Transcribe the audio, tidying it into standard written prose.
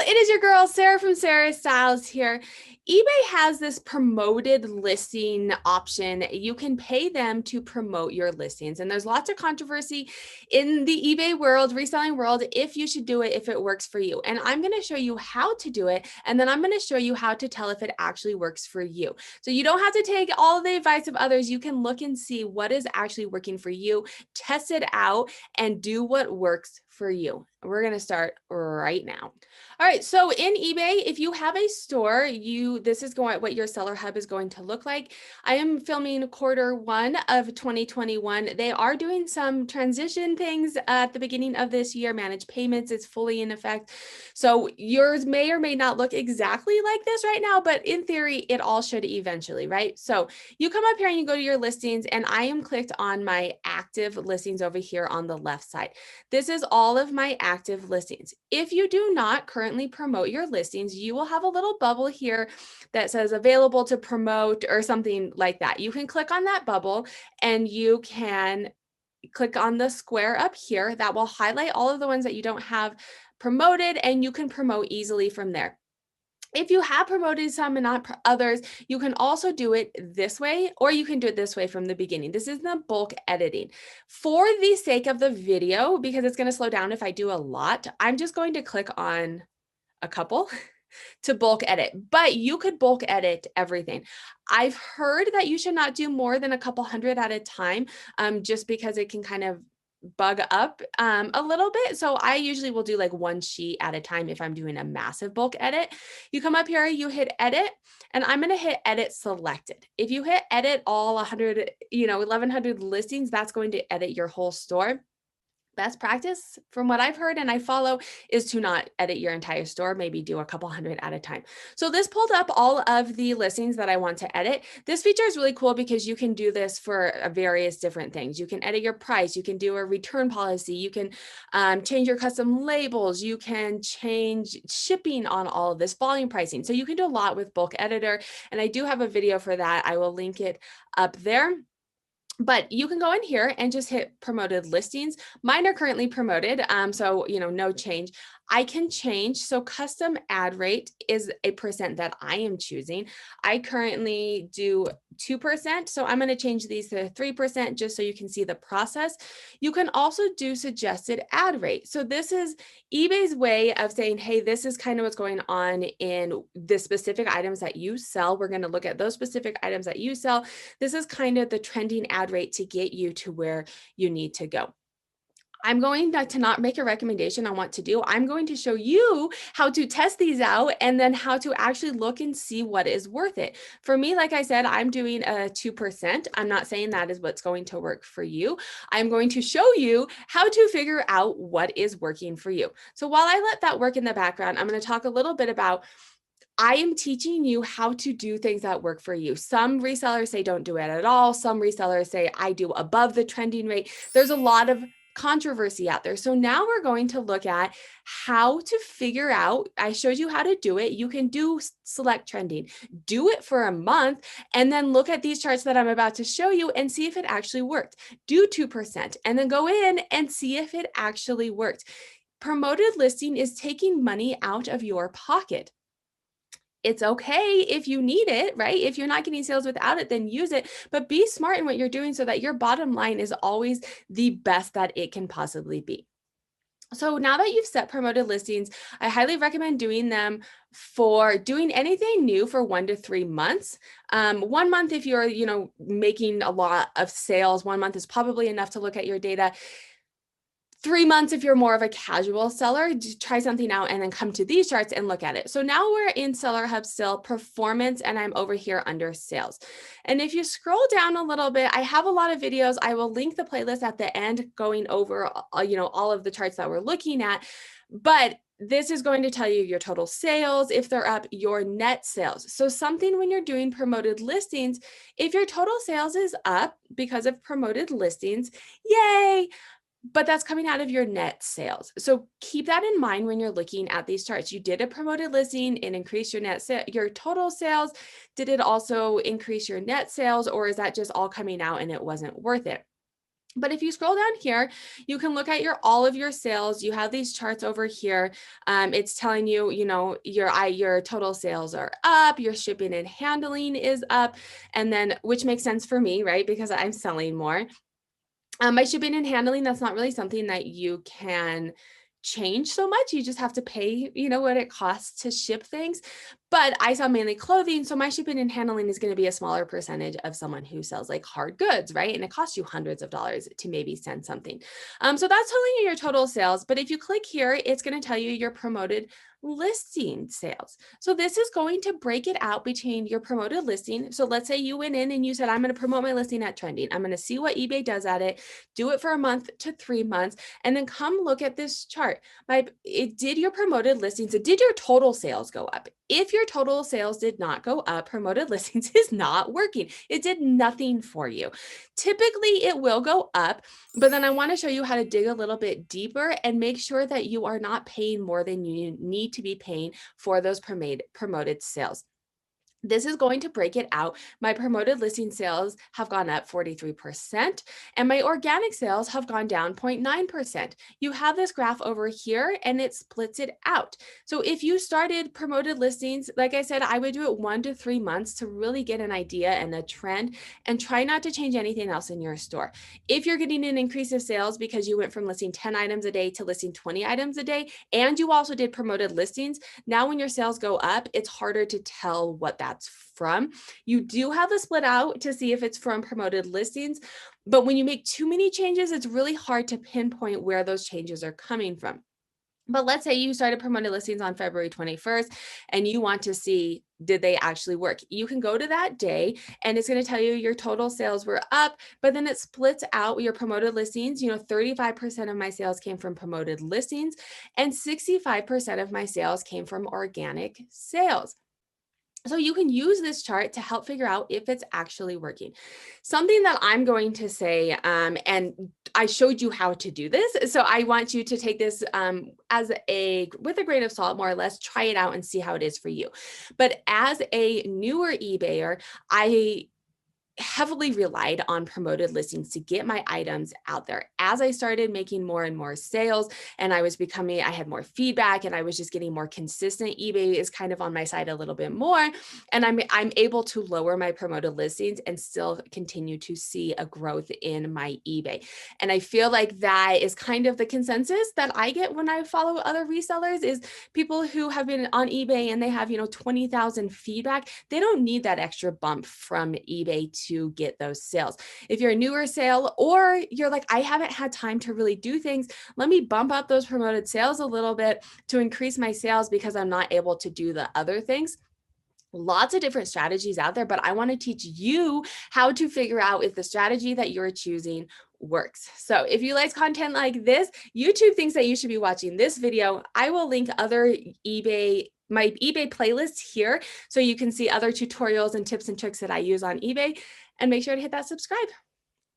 it is your girl, Sarah from Sarah Styles here. eBay has this promoted listing option. You can pay them to promote your listings. And there's lots of controversy in the eBay world, reselling world, if you should do it, if it works for you. And I'm going to show you how to do it. And then I'm going to show you how to tell if it actually works for you. So you don't have to take all of the advice of others. You can look and see what is actually working for you, test it out, and do what works for you. We're going to start right now. All right, so in eBay, if you have a store, this is what your seller hub is going to look like. I am filming Q1 of 2021. They are doing some transition things at the beginning of this year. Managed payments is fully in effect. So yours may or may not look exactly like this right now, but in theory, it all should eventually, right? So you come up here and you go to your listings, and I am clicked on my active listings over here on the left side. This is all of my active listings. If you do not currently promote your listings, you will have a little bubble here that says available to promote or something like that. You can click on that bubble and you can click on the square up here that will highlight all of the ones that you don't have promoted, and you can promote easily from there. If you have promoted some and not others, you can also do it this way, or you can do it this way from the beginning. This is the bulk editing. For the sake of the video, because it's going to slow down if I do a lot, I'm just going to click on a couple to bulk edit, but you could bulk edit everything. I've heard that you should not do more than a couple hundred at a time, just because it can kind of bug up a little bit. So I usually will do like one sheet at a time if I'm doing a massive bulk edit. You come up here, you hit edit, and I'm going to hit edit selected. If you hit edit all 100, 1100 listings, that's going to edit your whole store. Best practice from what I've heard and I follow is to not edit your entire store, maybe do a couple hundred at a time. So this pulled up all of the listings that I want to edit. This feature is really cool because you can do this for various different things. You can edit your price, you can do a return policy, you can change your custom labels, you can change shipping on all of this, volume pricing. So you can do a lot with Bulk Editor, and I do have a video for that. I will link it up there. But you can go in here and just hit promoted listings. Mine are currently promoted, so no change. I can change. So custom ad rate is a percent that I am choosing. I currently do 2%. So I'm going to change these to 3% just so you can see the process. You can also do suggested ad rate. So this is eBay's way of saying, hey, this is kind of what's going on in the specific items that you sell. We're going to look at those specific items that you sell. This is kind of the trending ad rate to get you to where you need to go. I'm going to not make a recommendation on what to do. I'm going to show you how to test these out and then how to actually look and see what is worth it. For me, like I said, I'm doing a 2%. I'm not saying that is what's going to work for you. I'm going to show you how to figure out what is working for you. So while I let that work in the background, I'm going to talk a little bit about I am teaching you how to do things that work for you. Some resellers say don't do it at all. Some resellers say I do above the trending rate. There's a lot of controversy out there. So now we're going to look at how to figure out, I showed you how to do it. You can do select trending, do it for a month, and then look at these charts that I'm about to show you and see if it actually worked. Do 2% and then go in and see if it actually worked. Promoted listing is taking money out of your pocket. It's okay if you need it, right? If you're not getting sales without it, then use it, but be smart in what you're doing so that your bottom line is always the best that it can possibly be. So now that you've set promoted listings, I highly recommend doing them for doing anything new for 1 to 3 months. 1 month, if you're, making a lot of sales, 1 month is probably enough to look at your data. 3 months, if you're more of a casual seller, just try something out and then come to these charts and look at it. So now we're in Seller Hub still, performance, and I'm over here under sales. And if you scroll down a little bit, I have a lot of videos. I will link the playlist at the end going over, all of the charts that we're looking at. But this is going to tell you your total sales, if they're up, your net sales. So something when you're doing promoted listings, if your total sales is up because of promoted listings, yay! But that's coming out of your net sales. So keep that in mind when you're looking at these charts. You did a promoted listing and increase your your total sales. Did it also increase your net sales, or is that just all coming out and it wasn't worth it? But if you scroll down here, you can look at all of your sales. You have these charts over here. It's telling you, your total sales are up, your shipping and handling is up, and then which makes sense for me, right? Because I'm selling more. My shipping and handling, that's not really something that you can change so much. You just have to pay, what it costs to ship things. But I sell mainly clothing, so my shipping and handling is going to be a smaller percentage of someone who sells like hard goods, right? And it costs you hundreds of dollars to maybe send something. So that's telling you your total sales. But if you click here, it's going to tell you your promoted listing sales. So this is going to break it out between your promoted listing. So let's say you went in and you said, I'm going to promote my listing at trending. I'm going to see what eBay does at it, do it for a month to 3 months, and then come look at this chart. Did your promoted listings, so did your total sales go up? If your total sales did not go up, promoted listings is not working. It did nothing for you. Typically, it will go up, but then I want to show you how to dig a little bit deeper and make sure that you are not paying more than you need to be paying for those promoted sales. This is going to break it out. My promoted listing sales have gone up 43%, and my organic sales have gone down 0.9%. You have this graph over here, and it splits it out. So if you started promoted listings, like I said, I would do it 1 to 3 months to really get an idea and a trend, and try not to change anything else in your store. If you're getting an increase of sales because you went from listing 10 items a day to listing 20 items a day, and you also did promoted listings, now when your sales go up, it's harder to tell what that's from. You do have the split out to see if it's from promoted listings, but when you make too many changes, it's really hard to pinpoint where those changes are coming from. But let's say you started promoted listings on February 21st and you want to see, did they actually work? You can go to that day and it's going to tell you your total sales were up, but then it splits out your promoted listings. 35% of my sales came from promoted listings and 65% of my sales came from organic sales. So you can use this chart to help figure out if it's actually working. Something that I'm going to say, and I showed you how to do this, so I want you to take this with a grain of salt, more or less, try it out and see how it is for you. But as a newer eBayer, I heavily relied on promoted listings to get my items out there. As I started making more and more sales and I had more feedback and I was just getting more consistent, eBay is kind of on my side a little bit more. And I'm able to lower my promoted listings and still continue to see a growth in my eBay. And I feel like that is kind of the consensus that I get when I follow other resellers, is people who have been on eBay and they have, 20,000 feedback. They don't need that extra bump from eBay to get those sales. If you're a newer sale, or you're like, I haven't had time to really do things, let me bump up those promoted sales a little bit to increase my sales because I'm not able to do the other things. Lots of different strategies out there, but I want to teach you how to figure out if the strategy that you're choosing works. So if you like content like this, YouTube thinks that you should be watching this video. I will link my eBay playlist here so you can see other tutorials and tips and tricks that I use on eBay, and make sure to hit that subscribe.